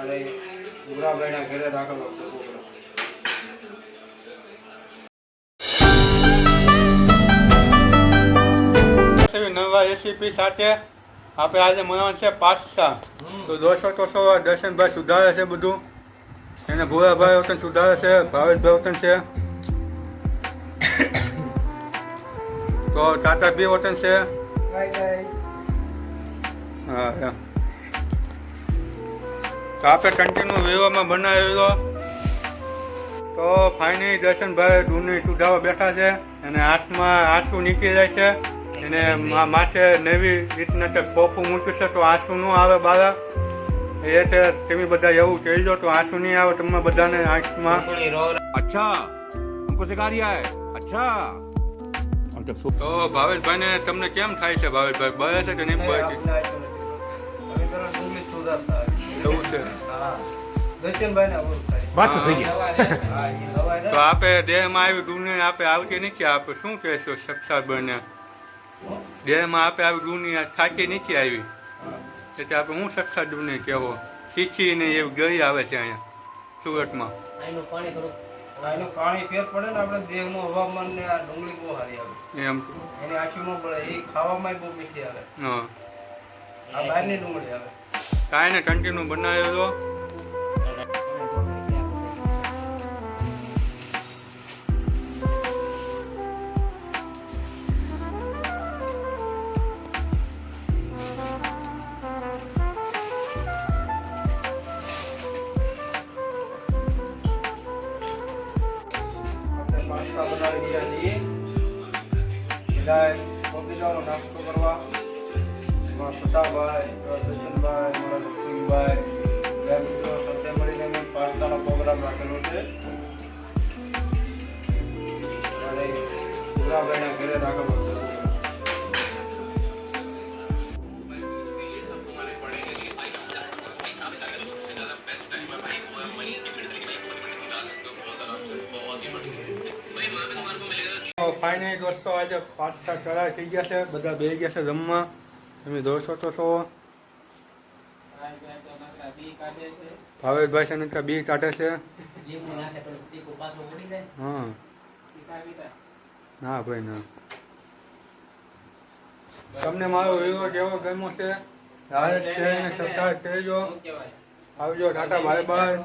અને સુરાભાઈના ઘરે રાખેલો નવા રેસીપી સાથે આપણે આજે બનાવવાનું છે પાસ્તા. તો દોસ્તો દર્શનભાઈ સુધારે છે બધું, એને ભૂરાભાઈ વતન સુધારે છે, ભાવેશભાઈ વતન છે, તો ટાટા બી વતન છે. હા તો આપણે કન્ટિન્યુ વિડીયોમાં બનાવેલો. તો ફાઇનલી દર્શનભાઈ દૂધની સુધારવા બેઠા છે અને હાથમાં આંસુ નીકળી જાય છે. એને માથે નવી રીતના ખોખું મૂક્યું છે તો આંસુ ન આવે બારા એ છે. તમે બધા એવું કહેજો તો આંસુ નહીં આવે તમે બધાને આંખમાં. અચ્છા हमको सिखा रिया है अच्छा. તો ભાવેશભાઈને તમને કેમ થાય છે? ભાવેશભાઈ બળે છે કે નહીં બળે? એવું છે. बात तो सही है. તો આપણે દેહમાં આવી દુનિયા આપણે આવતી નથી. આપણે શું કહેશું સબસ્ક્રાઈબરને? દેહમાં આપણે આવી દુનિયા થાકી નથી આવી એટલે આપણે હું સબસ્ક્રાઈબરને કહેવો શીખીને એવી ગઈ આવે છે અહીંયા સુરતમાં. એનું પાણી ફેર પડે ને આપણે દેહનું હવામાન ને આ ડુંગળી બહુ સારી આવે એમ એની આંખી ન પડે, એ ખાવામાં બહુ મીઠી આવે. હા આ બહારની ડુંગળી આવે. કાંઈ ને કન્ટિન્યુ બનાવેલો. પાસ્તા બનાવી દીધા છીએ. બધા કોબીજાનો નાસ્તો કરવા ફટાભાઈ, દર્શનભાઈ, મારા લક્ષ્મીભાઈ બધા મિત્રો સાથે મળીને મેં પાસ્તાનો પ્રોગ્રામ રાખેલો છે અને સુરાભાઈના ઘરે રાખેલો છે. ફાઇનલી દોસ્તો આજે પાસ્તા તૈયાર થઈ ગયા છે, બધા બેસી ગયા છે જમવા. તમે જોશો તો છો ભાવેશભાઈ છે ને ત્યાં બી કાઢે છે. હા ના ભાઈ ના. તમને મારો વિડીયો કેવો ગમ્યો છે? સબસ્ક્રાઇબ કરજો. આવજો. Tata bye bye.